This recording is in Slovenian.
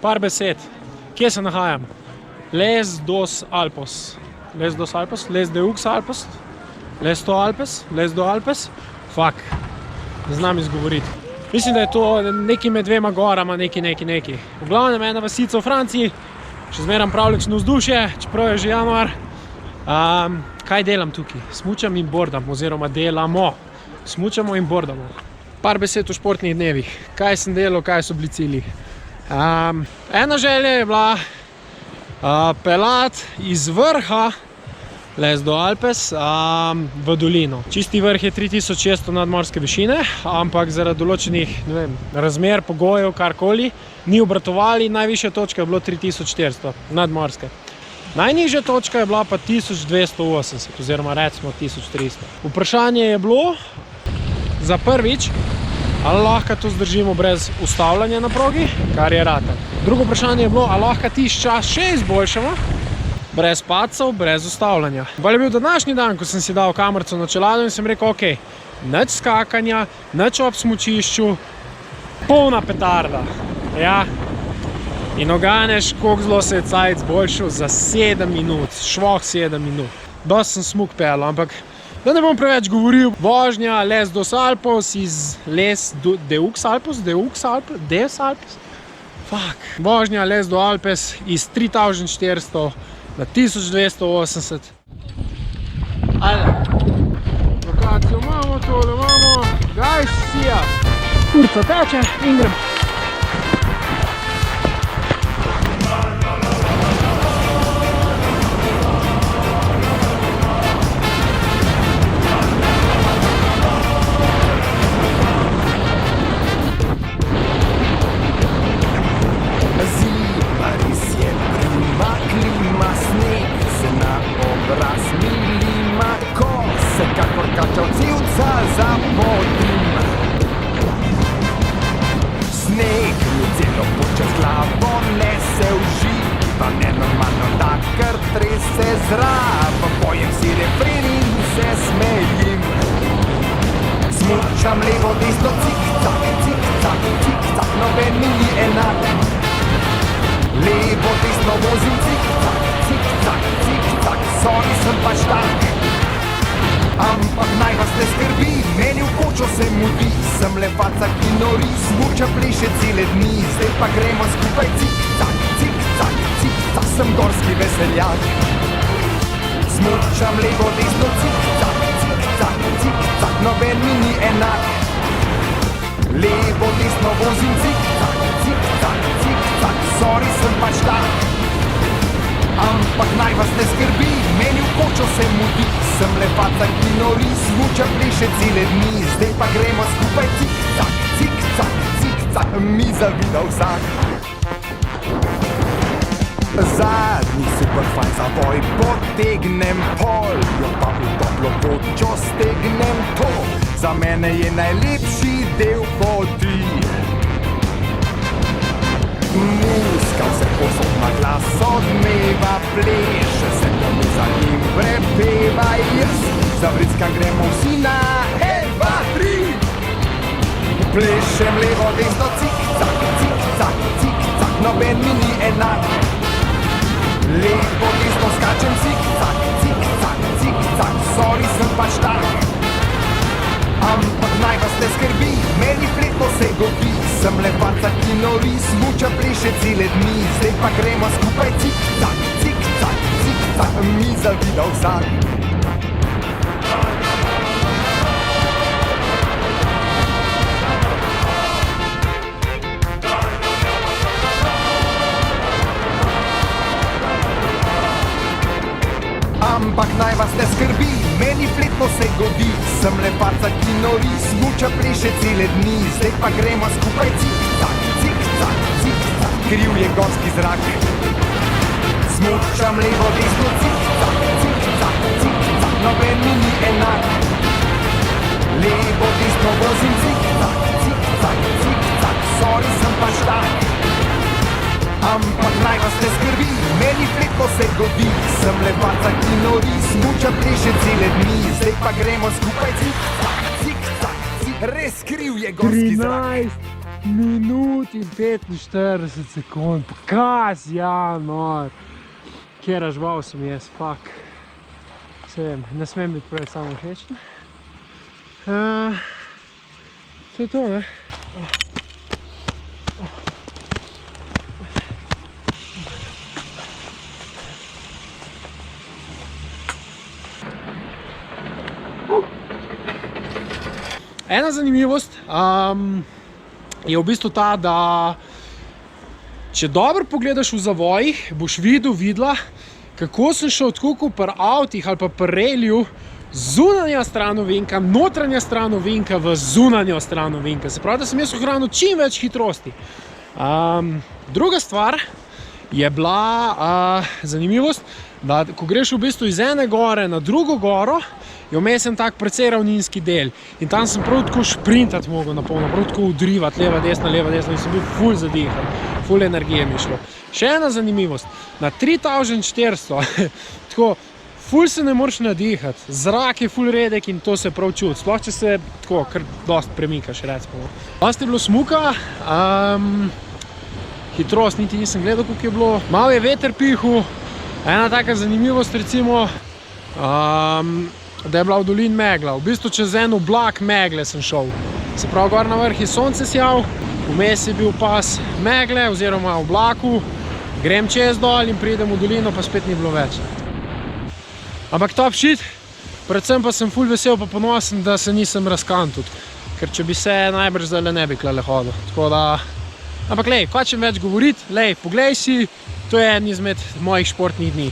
Par besed. Kje se nahajam? Les dos Alpes. Les dos Alpes? Les deux Alpes? Les do Alpes? Les do Alpes? Fuck. Ne znam izgovoriti. Mislim, da je to nekaj med dvema gorama, neki. V glavnem ena vasica v Franciji, še zmeram pravlično vzdušje, čeprav je že januar. Kaj delam tukaj? Smučam in bordam, oziroma delamo. Smučamo in bordamo. Par besed o športnih dnevih. Kaj sem delal, kaj so bili cilji? Ena želja je bila pelat iz vrha Les do Alpes v dolino. Čisti vrh je 3600 nadmorske višine, ampak zaradi določenih, ne vem, razmer, pogojev, karkoli, ni obratovali, najvišja točka je bilo 3400 nadmorske. Najnižja točka je bila pa 1280, oziroma recimo 1300. Vprašanje je bilo za prvič, ali lahko to zdržimo brez ustavljanja na progi, kar je rata. Drugo vprašanje je bilo, ali lahko tisti čas še izboljšamo, brez padcev, brez ustavljanja. Bolj je bil današnji dan, ko sem si dal kamerico na čelado in sem rekel, ok, nič skakanja, nič ob smučišču, polna petarda. Ja. In oganeš, koliko zelo se je cajt zboljšal za 7 minut, švoh 7 minut. Dost sem smuk pel, ampak da ne bom preveč govoril, vožnja Les dos Alpes iz Les deux Alpes? Fuck. Vožnja Les do Alpes iz 3400 na 1280. Ajde. Lokacijo imamo, tole imamo. Guys, see ya. Kurca teče in gremo. Smučam levo, desno, cik-cak, cik-cak, cik-cak, noben mi ni enak. Levo, desno vozim, cik-cak, cik-cak, cik-cak, sorry, sem pač tak. Ampak naj vas ne skrbi, meni v kočo se mudi. Sem le faca, ki nori, smuča pleše cele dni. Zdaj pa gremo skupaj, cik-cak, cik-cak, cik-cak, sem gorski veseljak. Smučam levo, desno, cik-cak, cik-cak, cik-cak, noben mi ni enak. Levo, desno vozim, cik-cak, cik-cak, cik-cak, sorry, sem pač tak. Ampak naj vas ne skrbi, meni v kočo se mudi. Sem le faca, ki nori, smuča pleše cele dni. Zdaj pa gremo skupaj, cik-cak, cik-cak, cik-cak, mi zavida vsak. Zadnji super fajn zavoj, potegnem pol, jo pa v toplo kočo stegnem to. Za mene je najlepši del poti. Muska vse posod na glas odmeva, pleše se komu za njim prepeva. Jaz zavrickam gremo vsi na 1, 2, 3. Plešem levo, desno, cik-cak, cik-cak, cik-cak, noben mi ni enak. Levo, desno skačem, cik-cak, cik-cak, cik-cak, sorry, sem pač tak. Ampak naj vas ne skrbi, meni fletno se godi. Sem le faca, ki nori, smuča pleše cele dni. Zdaj pa gremo skupaj, cik-cak, cik-cak, cik-cak, mi zavida vsak. Ampak naj vas ne skrbi, meni fletno se godi. Sem le faca, ki nori, smuča pleše cele dni. Zdaj pa gremo skupaj, cik-cak, cik-cak, cik-cak, kriv je gorski zrak. Smučam levo, desno, cik-cak, cik-cak, cik-cak, noben mi ni enak. Levo, desno vozim, cik-cak, cik-cak, cik-cak, sorry, sem pač tak. Ampak naj vas ne skrbi, meni fletno se godi. Sem le faca, ki nori, smuča pleše cele dni. Zdaj pa gremo skupaj, cik-cak, cik-cak, cik-cak, res kriv je gorski zrak. minut in 45 sekund, pa kas, ja, nor. Kjera žval sem jaz, fuck. Se vem, ne smem biti preveč samo všečen. To je to, ne? Ena zanimivost je v bistvu ta, da če dobro pogledaš v zavojih, boš videla, kako sem šel tako kot pri avtih ali pa pri reliju, zunanja stran ovinka, notranja stran ovinka v zunanjo stran ovinka. Se pravi, da sem jaz ohranil čim več hitrosti. Druga stvar je bila zanimivost, da ko greš v bistvu iz ene gore na drugo goro, je vmes en tak precej ravninski del. In tam sem prav tako šprintati mogel napolno, prav tako udrivati, leva, desna, in sem bil ful zadihan, ful energije mi šlo. Še ena zanimivost, na 3400, tako, ful se ne moreš nadihati, zrak je ful redek in to se prav čuti, sploh če se tako kar dost premikaš, recimo. Dost je bilo smuka, hitrost niti nisem gledal, koliko je bilo, malo je veter pihal, ena taka zanimivost recimo, da je bila v dolini megla, v bistvu čez en oblak megle sem šel. Se pravi, gor na vrh je sonce sjal, vmes je bil pas megle oziroma oblaku, grem čez dol in pridem v dolino, pa spet ni bilo več. Ampak top shit, predvsem pa sem ful vesel pa ponosen, da se nisem razkan tudi, ker če bi se najbrž zdaj ne bi klele hodil. Tako da, ampak lej, hočem več govoriti, lej, poglej si, to je en izmed mojih športnih dni.